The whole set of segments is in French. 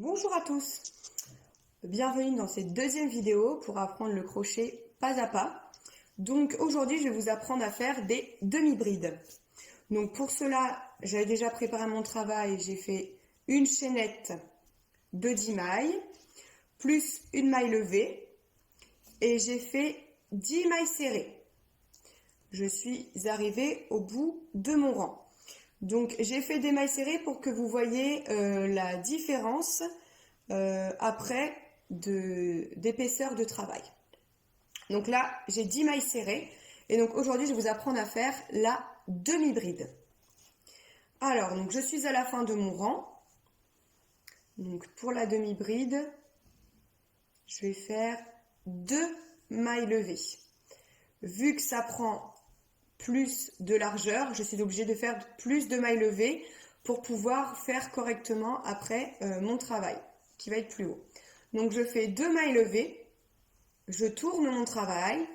Bonjour à tous, bienvenue dans cette deuxième vidéo pour apprendre le crochet pas à pas. Donc aujourd'hui je vais vous apprendre à faire des demi-brides. Donc pour cela j'avais déjà préparé mon travail, j'ai fait une chaînette de 10 mailles, plus une maille levée et j'ai fait 10 mailles serrées. Je suis arrivée au bout de mon rang. Donc j'ai fait des mailles serrées pour que vous voyez la différence après d'épaisseur de travail. Donc là j'ai 10 mailles serrées et donc aujourd'hui je vais vous apprendre à faire la demi-bride. Alors donc je suis à la fin de mon rang. Donc pour la demi-bride je vais faire 2 mailles levées. Vu que ça prend plus de largeur, je suis obligée de faire plus de mailles levées pour pouvoir faire correctement après mon travail qui va être plus haut. Donc je fais 2 mailles levées, je tourne mon travail,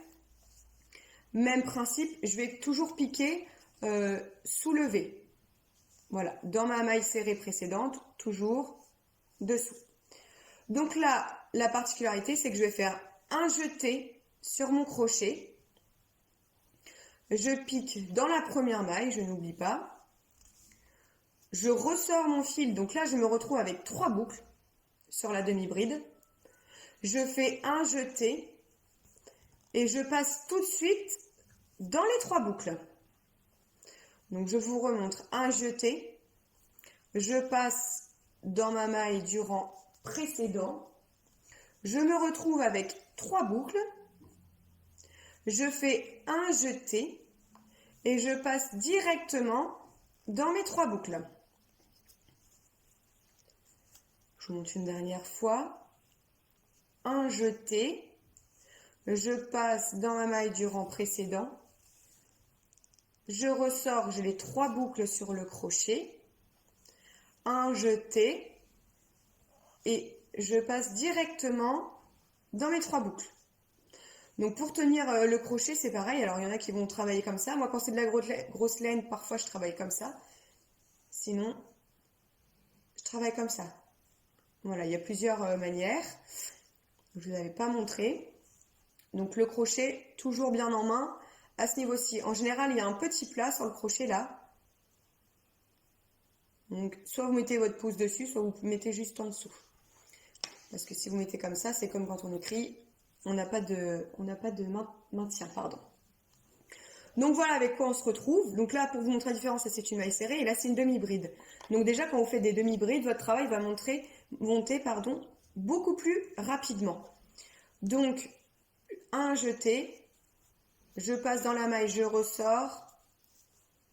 même principe, je vais toujours piquer soulevé. Voilà, dans ma maille serrée précédente, toujours dessous. Donc là, la particularité, c'est que je vais faire un jeté sur mon crochet. Je pique dans la première maille, je n'oublie pas. Je ressors mon fil, donc là je me retrouve avec 3 boucles sur la demi-bride. Je fais un jeté et je passe tout de suite dans les 3 boucles. Donc je vous remontre un jeté. Je passe dans ma maille du rang précédent. Je me retrouve avec 3 boucles. Je fais un jeté et je passe directement dans mes 3 boucles. Je vous montre une dernière fois. Un jeté, je passe dans ma maille du rang précédent. Je ressors, j'ai les 3 boucles sur le crochet. Un jeté et je passe directement dans mes 3 boucles. Donc pour tenir le crochet, c'est pareil. Alors il y en a qui vont travailler comme ça. Moi quand c'est de la grosse laine, parfois je travaille comme ça. Sinon, je travaille comme ça. Voilà, il y a plusieurs manières. Je ne vous avais pas montré. Donc le crochet, toujours bien en main. À ce niveau-ci, en général, il y a un petit plat sur le crochet là. Donc soit vous mettez votre pouce dessus, soit vous mettez juste en dessous. Parce que si vous mettez comme ça, c'est comme quand on écrit. On n'a pas de maintien, pardon. Donc voilà avec quoi on se retrouve. Donc là, pour vous montrer la différence, c'est une maille serrée et là, c'est une demi-bride. Donc déjà, quand vous faites des demi-brides, votre travail va monter beaucoup plus rapidement. Donc, un jeté, je passe dans la maille, je ressors.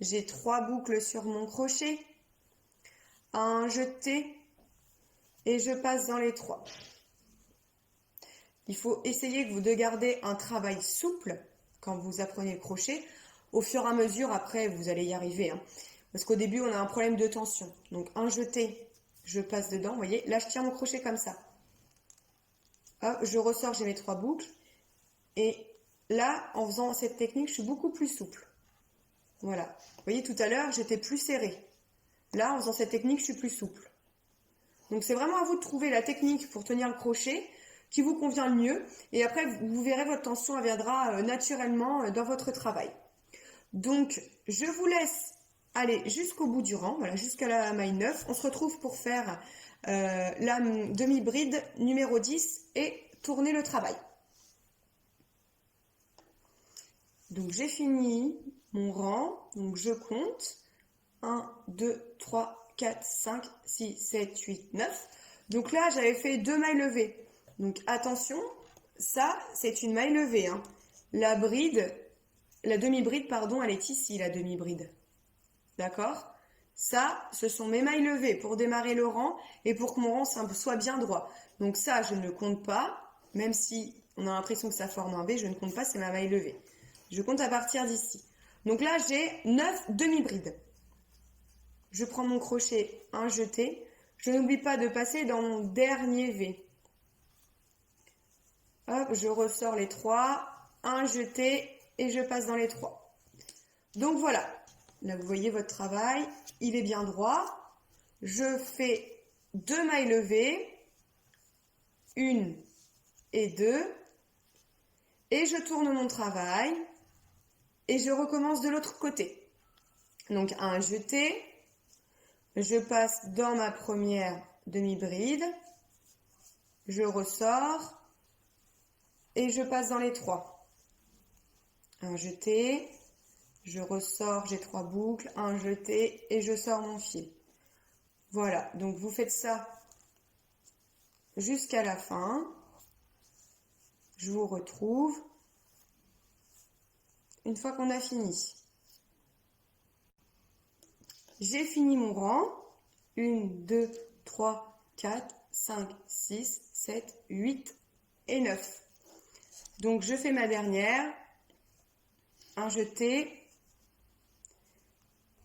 J'ai 3 boucles sur mon crochet. Un jeté et je passe dans les 3. Il faut essayer de garder un travail souple quand vous apprenez le crochet. Au fur et à mesure, après, vous allez y arriver. Hein. Parce qu'au début, on a un problème de tension. Donc, un jeté, je passe dedans. Vous voyez, là, je tiens mon crochet comme ça. Hop, je ressors, j'ai mes 3 boucles. Et là, en faisant cette technique, je suis beaucoup plus souple. Voilà. Vous voyez, tout à l'heure, j'étais plus serrée. Là, en faisant cette technique, je suis plus souple. Donc, c'est vraiment à vous de trouver la technique pour tenir le crochet qui vous convient le mieux. Et après, vous verrez, votre tension elle viendra naturellement dans votre travail. Donc, je vous laisse aller jusqu'au bout du rang, voilà, jusqu'à la maille 9. On se retrouve pour faire la demi-bride numéro 10 et tourner le travail. Donc, j'ai fini mon rang. Donc, je compte. 1, 2, 3, 4, 5, 6, 7, 8, 9. Donc là, j'avais fait 2 mailles levées. Donc attention, ça c'est une maille levée. Hein. La demi-bride, pardon, elle est ici, la demi-bride. D'accord? Ça, ce sont mes mailles levées pour démarrer le rang et pour que mon rang soit bien droit. Donc ça, je ne compte pas, même si on a l'impression que ça forme un V, je ne compte pas, c'est ma maille levée. Je compte à partir d'ici. Donc là, j'ai 9 demi-brides. Je prends mon crochet, un jeté. Je n'oublie pas de passer dans mon dernier V. Hop, je ressors les 3, un jeté et je passe dans les 3. Donc voilà, là vous voyez votre travail, il est bien droit. Je fais 2 mailles levées, 1 et 2, et je tourne mon travail et je recommence de l'autre côté. Donc un jeté, je passe dans ma première demi-bride, je ressors et je passe dans les 3. Un jeté, je ressors, j'ai 3 boucles, un jeté et je sors mon fil. Voilà, donc vous faites ça jusqu'à la fin. Je vous retrouve une fois qu'on a fini. J'ai fini mon rang. 1, 2, 3, 4, 5, 6, 7, 8 et 9. Donc je fais ma dernière. Un jeté.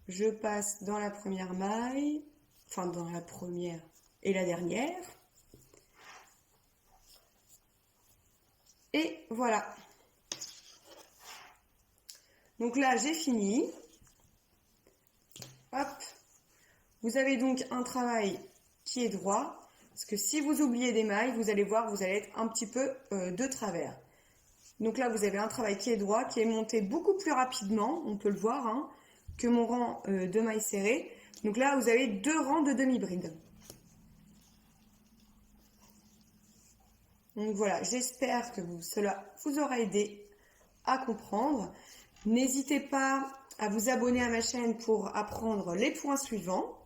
Je passe dans la première maille. Enfin dans la première et la dernière. Et voilà. Donc là, j'ai fini. Hop. Vous avez donc un travail qui est droit. Parce que si vous oubliez des mailles, vous allez voir, vous allez être un petit peu de travers. Donc là, vous avez un travail qui est droit, qui est monté beaucoup plus rapidement, on peut le voir, hein, que mon rang de mailles serrées. Donc là, vous avez 2 rangs de demi-bride. Donc voilà, j'espère que cela vous aura aidé à comprendre. N'hésitez pas à vous abonner à ma chaîne pour apprendre les points suivants.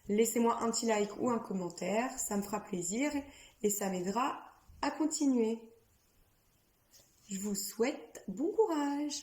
Laissez-moi un petit like ou un commentaire, ça me fera plaisir et ça m'aidera à continuer. Je vous souhaite bon courage!